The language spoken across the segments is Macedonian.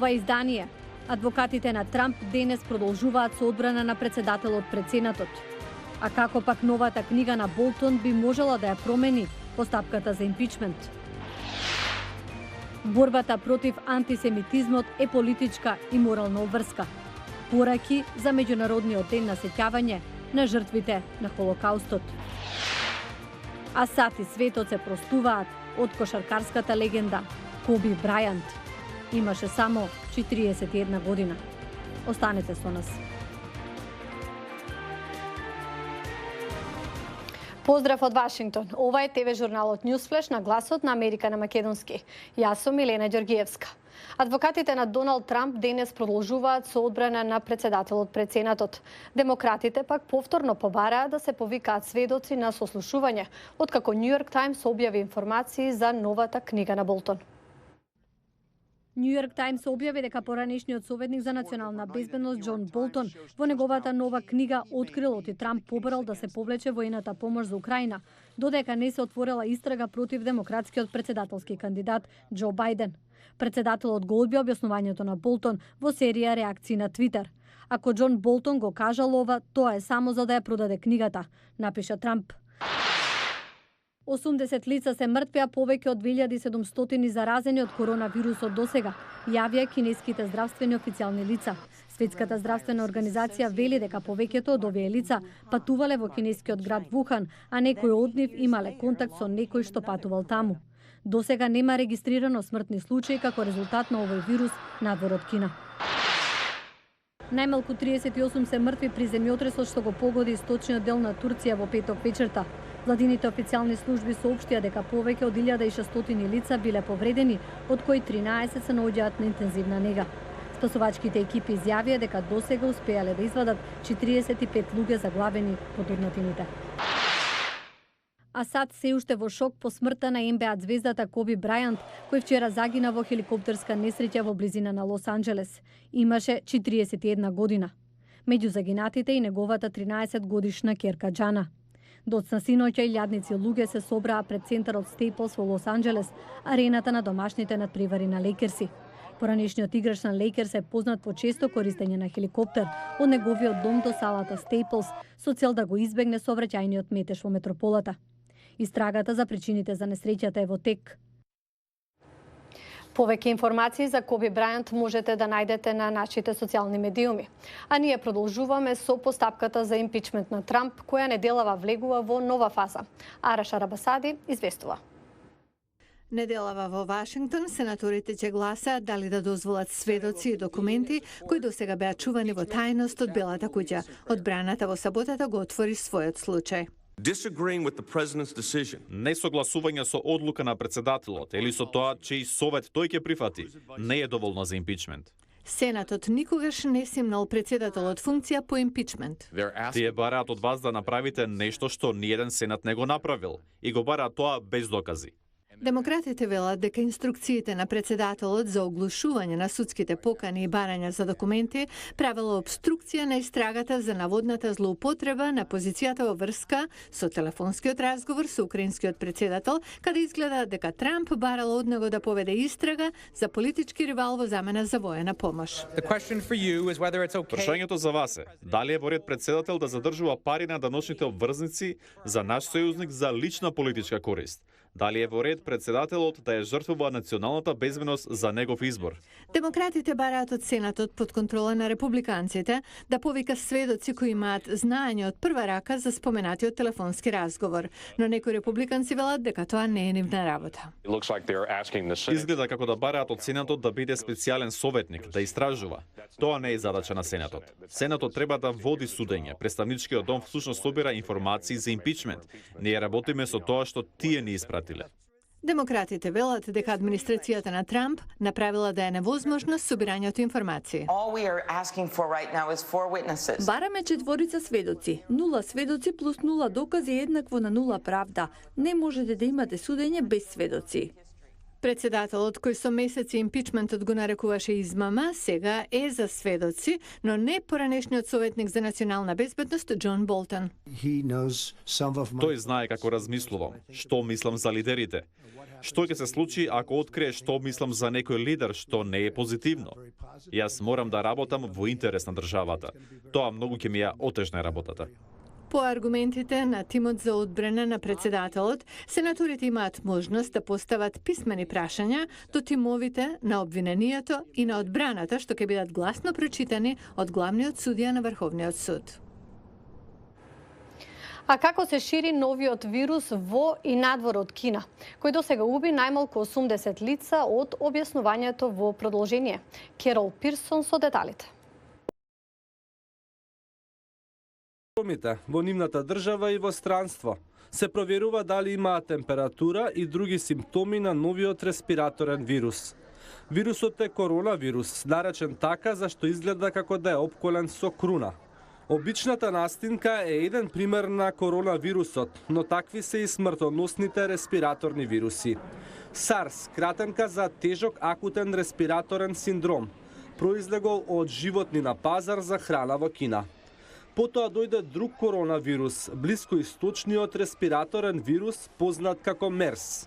ова издание. Адвокатите на Трамп денес продолжуваат со одбрана на председателот пред Сенатот. А како пак новата книга на Болтон би можела да ја промени постапката за импичмент? Борбата против антисемитизмот е политичка и морална обврска. Пораки за меѓународниот ден на сеќавање на жртвите на Холокаустот. А сад и светот се простуваат од кошаркарската легенда Коби Брајант. Имаше само 41 година. Останете со нас. Поздрав од Вашингтон. Ова е ТВ журналот Ньюсфлеш на гласот на Америка на македонски. Јас сум Милена Ѓоргиевска. Адвокатите на Доналд Трамп денес продолжуваат со одбрана на председателот пред Сенатот. Демократите пак повторно побараат да се повикаат сведоци на сослушување, откако Нью Йорк Таймс објави информации за новата книга на Болтон. Нью Йорк Таймс објави дека поранешниот советник за национална безбедност Џон Болтон во неговата нова книга открил оти Трамп побарал да се повлече воената помош за Украина, додека не се отворила истрага против демократскиот председателски кандидат Џо Бајден. Председателот го одби објаснувањето на Болтон во серија реакции на Твитер. Ако Џон Болтон го кажал ова, тоа е само за да ја продаде книгата, напиша Трамп. 80 лица се мртви, а повеќе од 2700 заразени од коронавирусот досега, јавија кинеските здравствени официјални лица. Светската здравствена организација вели дека повеќето од овие лица патувале во кинескиот град Вухан, а некои од нив имале контакт со некој што патувал таму. Досега нема регистрирано смртни случаи како резултат на овој вирус надвор од Кина. Најмалку 38 се мртви при земјотресот што го погоди источниот дел на Турција во петок вечерта. Владините официјални служби соопштија дека повеќе од 1600 лица биле повредени, од кои 13 се наоѓаат на интензивна нега. Спасувачките екипи изјавија дека досега успеале да извадат 45 луѓе заглавени под урнатините. А САД се уште во шок по смртта на НБА звездата Коби Брајант, кој вчера загина во хеликоптерска несреќа во близина на Лос Анџелес. Имаше 41 година. Меѓу загинатите и неговата 13 годишна ќерка Џана. Доцна синоќа и илјадници луѓе се собраа пред центарот Стейплс во Лос Анџелес, арената на домашните надпревари на Лейкерси. Поранешниот играч на Лейкерс е познат по често користење на хеликоптер од неговиот дом до салата Стейплс со цел да го избегне сообраќајниот метеж во метрополата. Истрагата за причините за несреќата е во тек. Повеќе информации за Коби Брајант можете да најдете на нашите социјални медиуми. А ние продолжуваме со постапката за импичмент на Трамп, која неделава влегува во нова фаза. Араша Рабасади известува. Неделава во Вашингтон, сенаторите ќе гласаат дали да дозволат сведоци и документи кои досега беа чувани во тајност од Белата куќа. Одбраната во саботата го отвори својот случај. Несогласување со одлука на председателот или со тоа чеј совет тој ќе прифати, не е доволно за импичмент. Сенатот никогаш не симнал председателот функција по импичмент. Тие бараат од вас да направите нешто што ниеден сенат не го направил и го бараат тоа без докази. Демократите велат дека инструкциите на председателот за оглушување на судските покани и барања за документи правила обструкција на истрагата за наводната злоупотреба на позицијата во врска со телефонскиот разговор со украинскиот председател, каде изгледа дека Трамп барал од него да поведе истрага за политички ривал во замена за воена помош. Прашањето за вас е, дали е во ред председател да задржува пари на даночните обврзници за наш сојузник за лична политичка корист? Дали е во ред председателот да ја жртвува националната безбедност за негов избор? Демократите бараат од Сенатот под контрола на републиканците да повика сведоци кои имаат знаење од прва рака за споменатиот телефонски разговор, но некои републиканци велат дека тоа не е нивна работа. Изгледа како да бараат од Сенатот да биде специјален советник, да истражува. Тоа не е задача на Сенатот. Сенатот треба да води судење. Представничкиот дом всушност собира информации за импичмент. Ние работиме со тоа што тие ни испратиле. Демократите велат дека администрацијата на Трамп направила да е невозможно собирањето информации. Бараме 4 сведоци. 0 сведоци плюс 0 докази е еднакво на 0 правда. Не можете да имате судење без сведоци. Председателот, кој со месеци импичментот го нарекуваше измама, сега е за сведоци, но не поранешниот советник за национална безбедност Џон Болтон. Тој знае како размислувам, што мислам за лидерите. Што ќе се случи ако открие што мислам за некој лидер што не е позитивно? Јас морам да работам во интерес на државата. Тоа многу ќе ми ја отежне работата. По аргументите на тимот за одбрана на председателот, сенаторите имаат можност да постават писмени прашања до тимовите на обвинението и на одбраната, што ќе бидат гласно прочитани од главниот судија на Врховниот суд. А како се шири новиот вирус во и надвор од Кина, кој досега уби најмалку 80 лица од објаснувањето во продолжение? Керол Пирсон со деталите. Во нивната држава и во странство се проверува дали имаат температура и други симптоми на новиот респираторен вирус. Вирусот е коронавирус, наречен така зашто изгледа како да е опколен со круна. Обичната настинка е еден пример на коронавирусот, но такви се и смртоносните респираторни вируси. SARS, кратенка за тежок акутен респираторен синдром, произлегол од животни на пазар за храна во Кина. Потоа дојде друг коронавирус, блискоисточниот респираторен вирус, познат како MERS.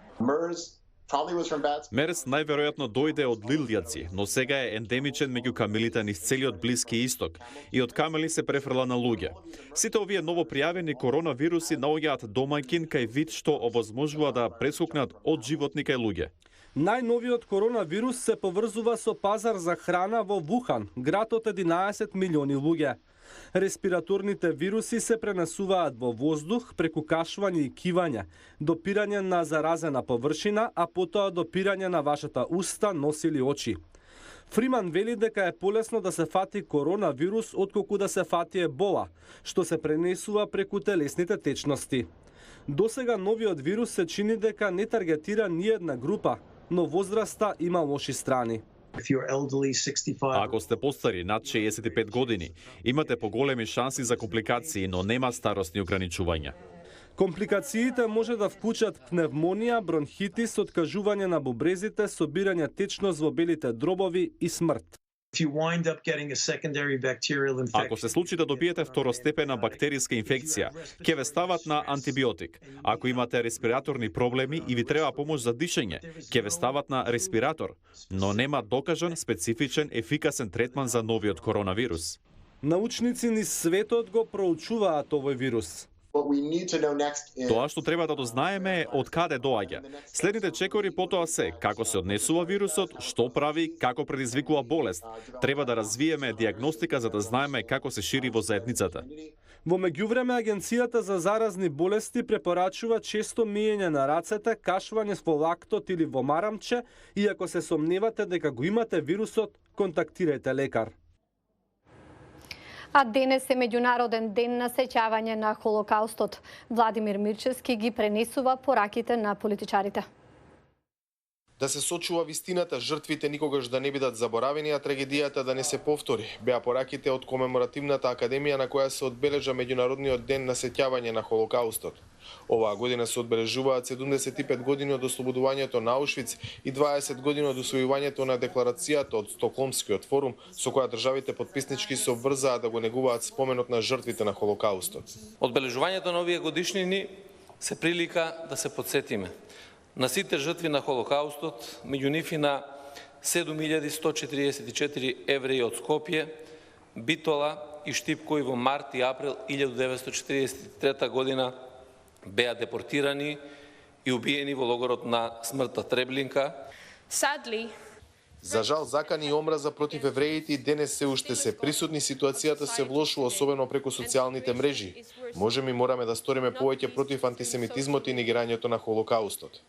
MERS најверојатно дојде од лилјаци, но сега е ендемичен меѓу камелите низ целиот Блиски исток и од камели се префрла на луѓе. Сите овие новопријавени коронавируси наоѓаат домаќин кај вид што овозможува да прескокнат од животни кај луѓе. Најновиот коронавирус се поврзува со пазар за храна во Вухан, град од 11 милиони луѓе. Респираторните вируси се пренесуваат во воздух преку кашвање и кивање, допирање на заразена површина, а потоа допирање на вашата уста, нос или очи. Фриман вели дека е полесно да се фати коронавирус отколку да се фати ебола, што се пренесува преку телесните течности. Досега новиот вирус се чини дека не таргетира ниедна група, но возраста има лоши страни. Ако сте постари над 65 години, имате поголеми шанси за компликации, но нема старосни ограничувања. Компликациите може да вклучат пневмонија, бронхитис, откажување на бубрезите, собирање течност во белите дробови и смрт. Ако се случи да добиете второстепена бактериска инфекција, ќе ве стават на антибиотик. Ако имате респираторни проблеми и ви треба помош за дишење, ќе ве стават на респиратор, но нема докажан специфичен ефикасен третман за новиот коронавирус. Научници низ светот го проучуваат овој вирус. Тоа што треба да дознаеме е од каде доаѓа. Следните чекори потоа се како се однесува вирусот, што прави, како предизвикува болест. Треба да развиеме диагностика за да знаеме како се шири во заедницата. Во меѓувреме Агенцијата за заразни болести препорачува често миење на рацете, кашвање во лактот или во марамче и ако се сомневате дека го имате вирусот, контактирајте лекар. А денес е меѓународен ден на сеќавање на Холокаустот. Владимир Мирчевски ги пренесува пораките на политичарите. Да се сочува вистината, жртвите никогаш да не бидат заборавени, а трагедијата да не се повтори. Беа пораките од комеморативната академија на која се одбележа меѓународниот ден на сеќавање на Холокаустот. Оваа година се одбележуваат 75 години од ослободувањето на Аушвиц и 20 години од усвојувањето на декларацијата од Стокхолмскиот форум, со која државите потписнички се обврзаа да го негуваат споменот на жртвите на Холокаустот. Одбележувањето на овие годишнини се прилика да се потсетиме на сите жртви на Холокаустот, меѓу нив и на 7144 евреи од Скопје, Битола и Штипкови во март и април 1943 година беа депортирани и убиени во логорот на смртта Треблинка. За жал, закани и омраза против евреите и денес се уште се присутни, ситуацијата се влошува особено преку социјалните мрежи. Можеме и мораме да сториме повеќе против антисемитизмот и негирањето на Холокаустот.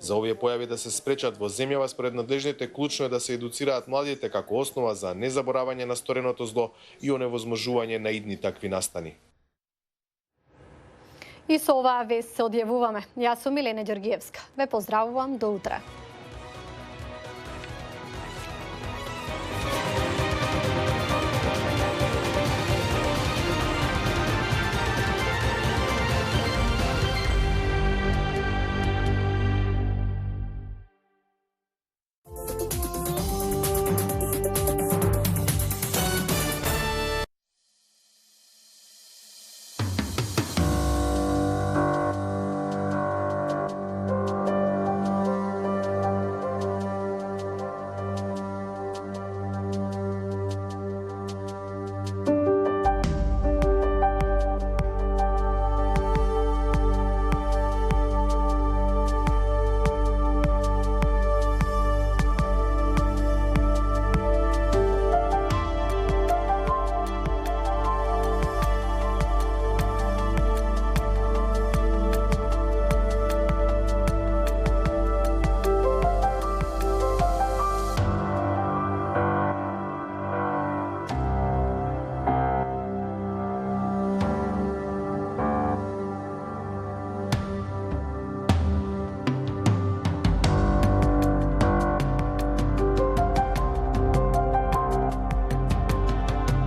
За овие појави да се спречат во земјава, според надлежните, клучно е да се едуцираат младите како основа за незаборавање на стореното зло и оневозможување на идни такви настани. И со оваа вест се одјавуваме. Јас сум Милена Ѓоргиевска. Ве поздравувам до утре.